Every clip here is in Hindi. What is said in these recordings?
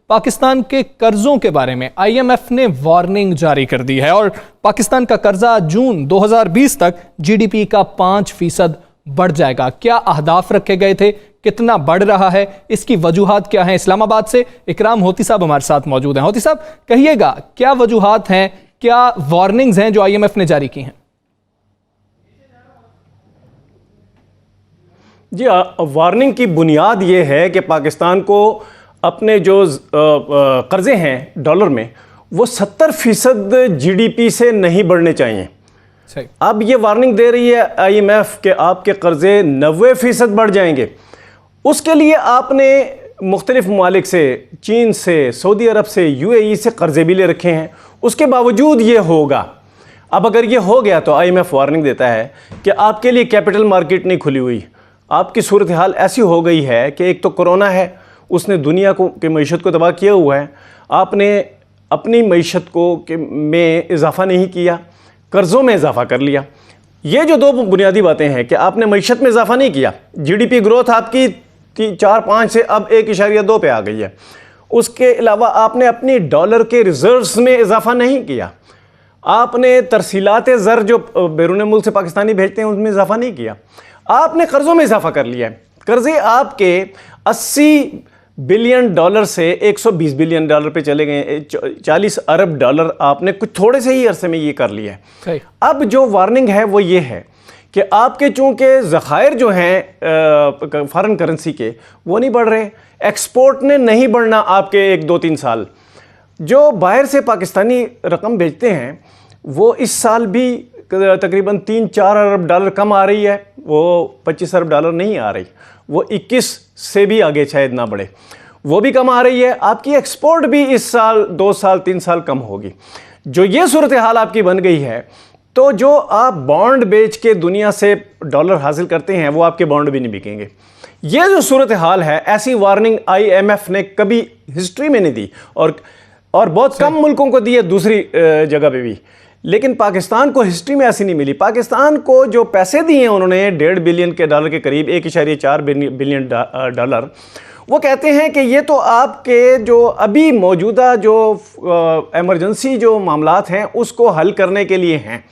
पाकिस्तान के कर्जों के बारे में आईएमएफ ने वार्निंग जारी कर दी है और पाकिस्तान का कर्जा जून 2020 तक जीडीपी का 5% बढ़ जाएगा। क्या अहदाफ रखे गए थे, कितना बढ़ रहा है, इसकी वजूहात क्या हैं? इस्लामाबाद से इकराम होती साहब हमारे साथ मौजूद हैं। होती साहब, कहिएगा क्या वजूहात हैं, क्या वार्निंग्स हैं जो आईएमएफ ने जारी की हैं? जी, वार्निंग की बुनियाद ये है कि पाकिस्तान को अपने जो कर्जे हैं डॉलर में वो 70% जीडीपी से नहीं बढ़ने चाहिए। सही। अब ये वार्निंग दे रही है आईएमएफ के आपके कर्जे 90% बढ़ जाएंगे। उसके लिए आपने मुख्तलिफ ममालिक से, चीन से, सऊदी अरब से, यूएई से कर्जे भी ले रखे हैं। उसके बावजूद ये होगा। अब अगर ये हो गया तो आईएमएफ वार्निंग देता है कि आपके लिए कैपिटल मार्केट नहीं खुली हुई, आपकी सूरत हाल ऐसी हो गई है कि एक तो कोरोना है, उसने दुनिया को की मईशत को तबाह किया हुआ है, आपने अपनी मईशत को में इजाफ़ा नहीं किया, कर्ज़ों में इजाफ़ा कर लिया। ये जो दो बुनियादी बातें हैं कि आपने मईशत में इजाफ़ा नहीं किया, जीडीपी ग्रोथ आपकी 4-5 से अब 1.2 पे आ गई है। उसके अलावा आपने अपनी डॉलर के रिजर्व्स में इजाफ़ा नहीं किया, आपने तरसीलात ज़र जो बैरून मुल्क से पाकिस्तानी भेजते हैं उसमें इजाफ़ा नहीं किया, आपने कर्ज़ों में इजाफ़ा कर लिया है। कर्ज़े आपके 80 बिलियन डॉलर से 120 बिलियन डॉलर पे चले गए, 40 अरब डॉलर आपने कुछ थोड़े से ही अरसे में ये कर लिया है। अब जो वार्निंग है वो ये है कि आपके चूंकि ज़खायर जो हैं फॉरेन करेंसी के वो नहीं बढ़ रहे, एक्सपोर्ट ने नहीं बढ़ना आपके 1-2-3 साल, जो बाहर से पाकिस्तानी रकम भेजते हैं वो इस साल भी तकरीबन 3-4 अरब डॉलर कम आ रही है, वो 25 अरब डॉलर नहीं आ रही, वो 21 से भी आगे शायद ना बढ़े, वो भी कम आ रही है। आपकी एक्सपोर्ट भी इस साल 2 साल 3 साल कम होगी। जो ये सूरत हाल आपकी बन गई है तो जो आप बॉन्ड बेच के दुनिया से डॉलर हासिल करते हैं वो आपके बॉन्ड भी नहीं बिकेंगे। ये जो सूरत हाल है, ऐसी वार्निंग आईएमएफ ने कभी हिस्ट्री में नहीं दी और बहुत कम मुल्कों को दी है दूसरी जगह पे भी, लेकिन पाकिस्तान को हिस्ट्री में ऐसी नहीं मिली। पाकिस्तान को जो पैसे दिए हैं उन्होंने 1.5 बिलियन के डॉलर के करीब, 1.4 बिलियन डॉलर, वो कहते हैं कि ये तो आपके जो अभी मौजूदा जो एमरजेंसी जो मामलात हैं उसको हल करने के लिए हैं,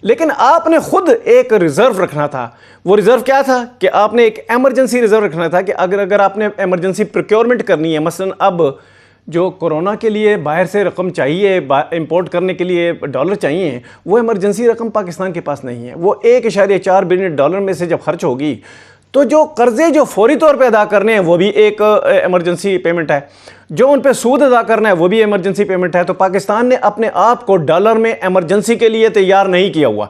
लेकिन आपने खुद एक रिज़र्व रखना था। वो रिज़र्व क्या था कि आपने एक एमरजेंसी रिज़र्व रखना था कि अगर आपने एमरजेंसी प्रोक्योरमेंट करनी है, मसलन अब जो कोरोना के लिए बाहर से रकम चाहिए, इंपोर्ट करने के लिए डॉलर चाहिए, वो इमरजेंसी रकम पाकिस्तान के पास नहीं है। वो 1.4 बिलियन डॉलर में से जब खर्च होगी तो जो कर्जे जो फौरी तौर पे अदा करने हैं वो भी एक इमरजेंसी पेमेंट है, जो उन पे सूद अदा करना है वो भी इमरजेंसी पेमेंट है। तो पाकिस्तान ने अपने आप को डॉलर में इमरजेंसी के लिए तैयार नहीं किया हुआ।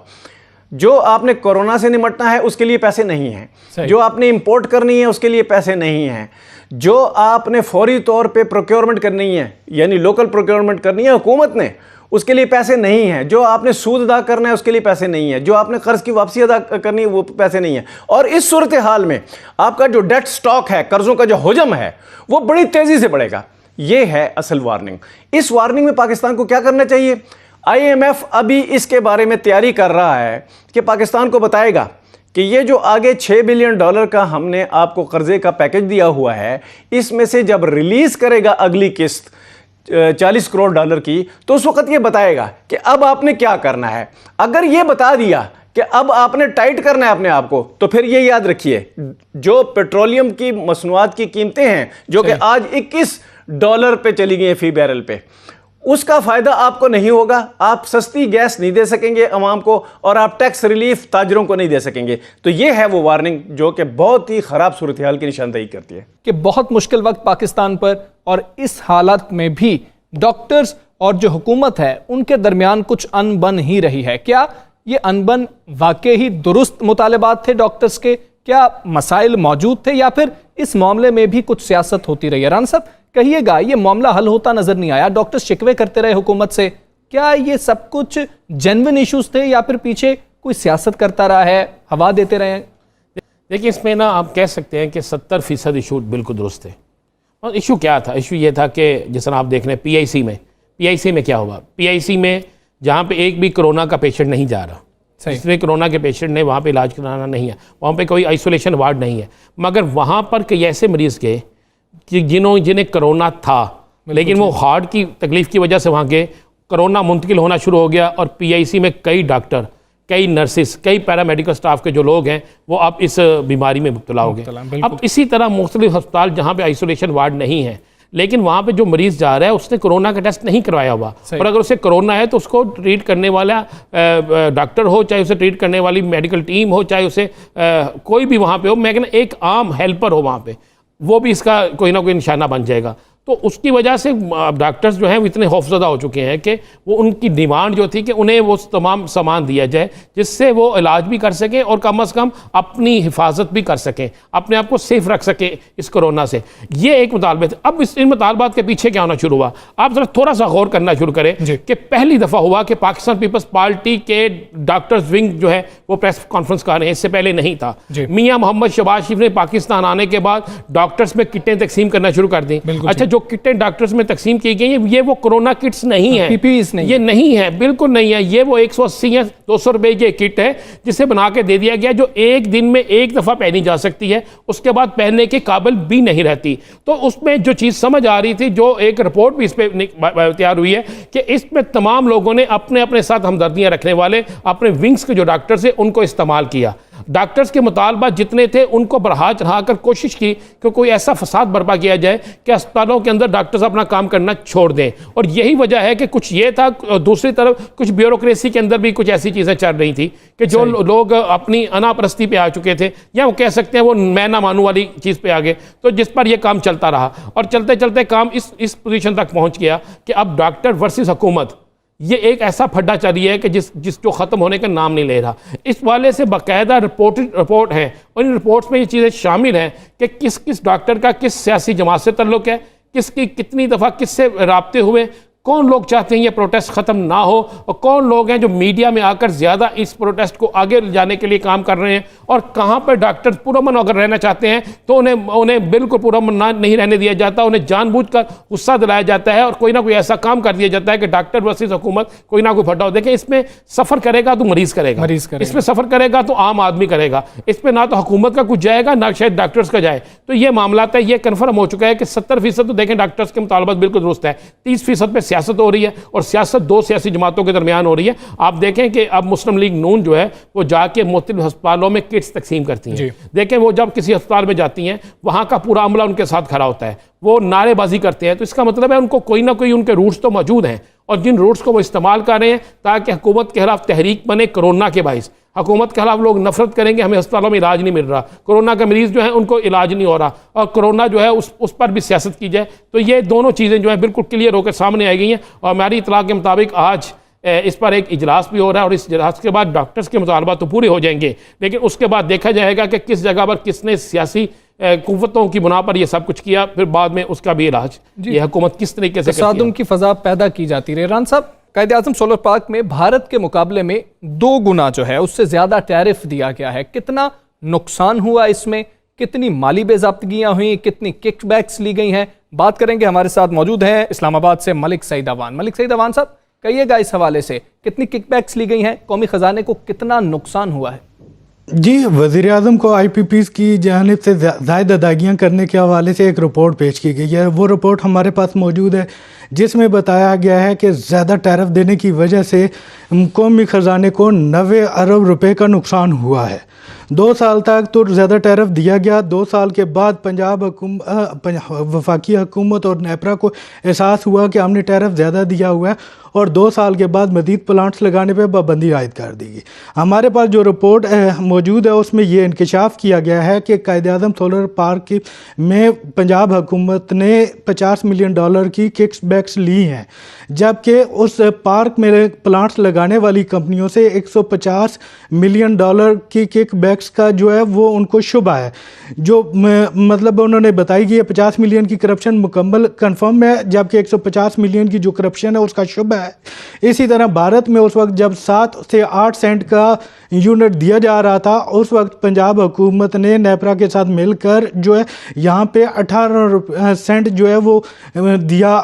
जो आपने कोरोना से निपटना है उसके लिए पैसे नहीं हैं, जो आपने इंपोर्ट करनी है उसके लिए पैसे नहीं हैं, जो आपने फौरी तौर पे प्रोक्योरमेंट करनी है यानी लोकल प्रोक्योरमेंट करनी है हुकूमत ने, उसके लिए पैसे नहीं हैं, जो आपने सूद अदा करना है उसके लिए पैसे नहीं है, जो आपने कर्ज की वापसी अदा करनी है वो पैसे नहीं है। और इस सूरत हाल में आपका जो डेट स्टॉक है, कर्जों का जो हुजम है, वो बड़ी तेजी से बढ़ेगा। ये है असल वार्निंग। इस वार्निंग में पाकिस्तान को क्या करना चाहिए? आईएमएफ अभी इसके बारे में तैयारी कर रहा है कि पाकिस्तान को बताएगा कि ये जो आगे 6 बिलियन डॉलर का हमने आपको कर्जे का पैकेज दिया हुआ है, इसमें से जब रिलीज करेगा अगली किस्त 40 करोड़ डॉलर की, तो उस वक्त ये बताएगा कि अब आपने क्या करना है। अगर ये बता दिया कि अब आपने टाइट करना है अपने आप को, तो फिर ये याद रखिए जो पेट्रोलियम की मसनूआत की कीमतें हैं जो कि आज $21 पे चली गई हैं फी बैरल पे, उसका फायदा आपको नहीं होगा। आप सस्ती गैस नहीं दे सकेंगे अवाम को और आप टैक्स रिलीफ ताजरों को नहीं दे सकेंगे। तो ये है वो वार्निंग जो कि बहुत ही खराब सूरत हाल की निशानदेही करती है कि बहुत मुश्किल वक्त पाकिस्तान पर, और इस हालत में भी डॉक्टर्स और जो हुकूमत है उनके दरमियान कुछ अनबन ही रही है। क्या ये अनबन वाकई ही दुरुस्त मुतालबात थे डॉक्टर्स के? क्या मसाइल मौजूद थे या फिर इस मामले में भी कुछ सियासत होती रही है? राना साहब, कहिएगा, ये मामला हल होता नजर नहीं आया, डॉक्टर शिकवे करते रहे हुकूमत से, क्या ये सब कुछ जेन्युइन इश्यूज थे या फिर पीछे कोई सियासत करता रहा है, हवा देते रहे? देखिए, इसमें ना आप कह सकते हैं कि 70% इशू बिल्कुल दुरुस्त थे। और इशू क्या था? इशू ये था कि जिस तरह आप देख रहे हैं पीआईसी में क्या हुआ, पीआईसी में जहाँ पे एक भी कोरोना का पेशेंट नहीं जा रहा, जिसमें कोरोना के पेशेंट ने वहाँ पे इलाज कराना नहीं है, वहाँ पे कोई आइसोलेशन वार्ड नहीं है, मगर वहाँ पर कई ऐसे मरीज़ गए कि जिन्हें कोरोना था लेकिन वो हार्ट की तकलीफ की वजह से वहाँ के कोरोना मुंतकिल होना शुरू हो गया और पीआईसी में कई डॉक्टर, कई नर्सिस, कई पैरामेडिकल स्टाफ के जो लोग हैं वो अब इस बीमारी में मुब्तला हो गए। अब इसी तरह मुख्तलिफ अस्पताल जहाँ पे आइसोलेशन वार्ड नहीं है, लेकिन वहाँ पे जो मरीज़ जा रहा है उसने कोरोना का टेस्ट नहीं करवाया हुआ, और अगर उसे कोरोना है तो उसको ट्रीट करने वाला डॉक्टर हो, चाहे उसे ट्रीट करने वाली मेडिकल टीम हो, चाहे उसे कोई भी वहाँ पे हो, मैं कहना एक आम हेल्पर हो वहाँ पे, वो भी इसका कोई ना कोई निशाना बन जाएगा। तो उसकी वजह से डॉक्टर्स जो हैं वो इतने खौफजदा हो चुके हैं कि वो उनकी डिमांड जो थी कि उन्हें वो तमाम सामान दिया जाए जिससे वो इलाज भी कर सकें और कम अज़ कम अपनी हिफाजत भी कर सकें, अपने आप को सेफ रख सकें इस कोरोना से। ये एक मुतालबे थे। अब इन मुतालबात के पीछे क्या होना शुरू हुआ, आप जरा थोड़ा सा गौर करना शुरू करें कि पहली दफ़ा हुआ कि पाकिस्तान पीपल्स पार्टी के डॉक्टर्स विंग जो है वो प्रेस कॉन्फ्रेंस कर रहे हैं, इससे पहले नहीं था। मियाँ मोहम्मद शहबाज शरीफ ने पाकिस्तान आने के बाद डॉक्टर्स में किटें तकसीम करना शुरू कर दी। अच्छा, जो किटें डॉक्टर्स में तकसीम की गई हैं ये वो कोरोना किट्स नहीं है, पीपीईस नहीं, ये नहीं है, बिल्कुल नहीं है। ये वो 180 या 200 रुपए की किट है जिसे बना के दे दिया गया, जो एक दिन में एक दफ़ा पहनी जा सकती है, उसके बाद पहनने के काबिल भी नहीं रहती। तो उसमें जो चीज़ समझ आ रही थी, जो एक रिपोर्ट भी इस पर तैयार हुई है कि इसमें तमाम लोगों ने अपने अपने साथ हमदर्दियाँ रखने वाले अपने विंग्स के जो डॉक्टर्स हैं उनको इस्तेमाल किया। डॉक्टर्स के मुतालबात जितने थे उनको बढ़ा चढ़ा कर कोशिश की कि कोई ऐसा फसाद बर्पा किया जाए कि अस्पतालों के अंदर डॉक्टर्स अपना काम करना छोड़ दें। और यही वजह है कि कुछ ये था, दूसरी तरफ कुछ ब्यूरोक्रेसी के अंदर भी कुछ ऐसी चीज़ें चल रही थी कि जो लोग अपनी अनापरस्ती पे आ चुके थे, या वो कह सकते हैं वो मैं ना मानू वाली चीज़ पे आ गए, तो जिस पर यह काम चलता रहा और चलते चलते काम इस पोजीशन तक पहुँच गया कि अब डॉक्टर वर्सेस हुकूमत ये एक ऐसा फड्डा चली है कि जिस जो ख़त्म होने का नाम नहीं ले रहा। इस वाले से बाकायदा रिपोर्ट है और इन रिपोर्ट्स में ये चीज़ें शामिल हैं कि किस किस डॉक्टर का किस सियासी जमात से ताल्लुक़ है, किसकी कितनी दफ़ा किससे राब्ते हुए, कौन लोग चाहते हैं ये प्रोटेस्ट ख़त्म ना हो और कौन लोग हैं जो मीडिया में आकर ज़्यादा इस प्रोटेस्ट को आगे ले जाने के लिए काम कर रहे हैं, और कहाँ पर डॉक्टर पुरअमन अगर रहना चाहते हैं तो उन्हें बिल्कुल पुरअमन नहीं रहने दिया जाता, उन्हें जानबूझकर गुस्सा दिलाया जाता है और कोई ना कोई ऐसा काम कर दिया जाता है कि डॉक्टर वर्सेस हुकूमत कोई ना कोई फटा हो। देखें, इसमें सफ़र करेगा तो मरीज़ करेगा, इसमें सफ़र करेगा तो आम आदमी करेगा, इस पर ना तो हुकूमत का कुछ जाएगा ना शायद डॉक्टर्स का जाए। तो ये मामला है, ये कन्फर्म हो चुका है कि 70% तो देखें डॉक्टर्स के मुतालबात बिल्कुल दुरुस्त है, 30% पे सियासत हो रही है और सियासत दो सियासी जमातों के दरमियान हो रही है। आप देखें कि अब मुस्लिम लीग नून जो है वो जाके मुख्तलिफ अस्पतालों में किट्स तकसीम करती हैं। देखें, वो जब किसी अस्पताल में जाती हैं वहाँ का पूरा अमला उनके साथ खड़ा होता है, वो नारेबाजी करते हैं, तो इसका मतलब है उनको कोई ना कोई उनके रूट्स तो मौजूद हैं और जिन रूट्स को वो इस्तेमाल कर रहे हैं ताकि हुकूमत के खिलाफ तहरीक बने। कोरोना के बाइस हुकूमत के खिलाफ लोग नफरत करेंगे, हमें अस्पतालों में इलाज नहीं मिल रहा, कोरोना का मरीज़ जो है उनको इलाज नहीं हो रहा, और कोरोना जो है उस पर भी सियासत की जाए। तो ये दोनों चीज़ें जो है बिल्कुल क्लियर होकर सामने आई गई हैं। और हमारी इतला के मुताबिक आज इस पर एक इजलास भी हो रहा है और इस इजलास के बाद डॉक्टर्स के मुतालबात तो पूरे हो जाएंगे, लेकिन उसके बाद देखा जाएगा कि किस जगह पर किसने सियासी कुव्वतों की बुना पर यह सब कुछ किया, फिर बाद में उसका भी इलाज ये हुकूमत किस तरीके से तसादुम की फ़ज़ा पैदा की जाती रही। रान साहब, कायद-ए-आज़म सोलर पार्क में भारत के मुकाबले में 2 गुना जो है उससे ज़्यादा टैरिफ दिया गया है। कितना नुकसान हुआ इसमें, कितनी माली बेज़ाब्तगियाँ हुई, कितनी किकबैक्स ली गई हैं, बात करेंगे। हमारे साथ मौजूद हैं इस्लामाबाद से मलिक सईद अवान। मलिक सईद अवान साहब, कहिएगा इस हवाले से कितनी किकबैक्स ली गई हैं, कौमी ख़जाने को कितना नुकसान हुआ है? जी, वज़ीर-ए-आज़म को IPPs की जानिब से ज़ायद अदायगियाँ करने के हवाले से एक रिपोर्ट पेश की गई है। वो रिपोर्ट हमारे पास मौजूद है जिसमें बताया गया है कि ज़्यादा टैरिफ देने की वजह से कौमी ख़जाने को 90 अरब रुपए का नुकसान हुआ है। 2 साल तक तो ज़्यादा टैरिफ दिया गया। 2 साल के बाद वफाकी हुकूमत और नेपरा को एहसास हुआ कि हमने टैरिफ ज़्यादा दिया हुआ है और 2 साल के बाद मज़ीद प्लांट्स लगाने पर पाबंदी आयद कर दी गई। हमारे पास जो रिपोर्ट मौजूद है उसमें ये इंकशाफ किया गया है कि कायद-ए-आज़म सोलर पार्क में पंजाब हुकूमत ने $50 मिलियन की किकबैक्स ली हैं, जबकि उस पार्क में प्लांट्स लगाने वाली कंपनियों से $150 मिलियन की किकबैक्स का जो है वो उनको शुबा है। जो मतलब उन्होंने बताई कि 50 मिलियन की करप्शन मुकम्मल कन्फर्म है, जबकि 150 मिलियन की जो करप्शन है उसका शुबा है। इसी तरह भारत में उस वक्त जब 7 से 8 सेंट का यूनिट दिया जा रहा था, उस वक्त पंजाब हुकूमत ने नेपरा के साथ मिलकर जो है यहाँ पे 18 सेंट जो है वो दिया,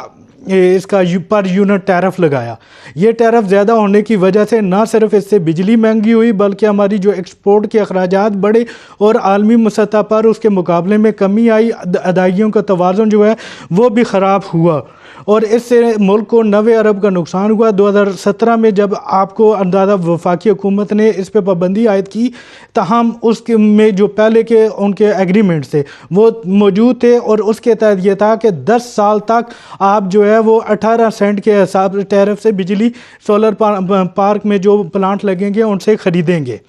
इसका पर यूनिट टैरिफ लगाया। ये टैरिफ ज़्यादा होने की वजह से ना सिर्फ इससे बिजली महंगी हुई बल्कि हमारी जो एक्सपोर्ट के अखराजात बढ़े और आलमी सतह पर उसके मुकाबले में कमी आई। अदायगियों का तवाज़ुन जो है वो भी ख़राब हुआ। और इससे मुल्क को 90 अरब का नुकसान हुआ। 2017 में जब आपको अंदाज़ा वफाकी हुकूमत ने इस पर पाबंदी आयद की, तहम उसके में जो पहले के उनके एग्रीमेंट थे वो मौजूद थे, और उसके तहत ये था कि 10 साल तक आप जो है वो 18 सेंट के हिसाब टैरिफ से बिजली सोलर पार्क में जो प्लांट लगेंगे उनसे ख़रीदेंगे।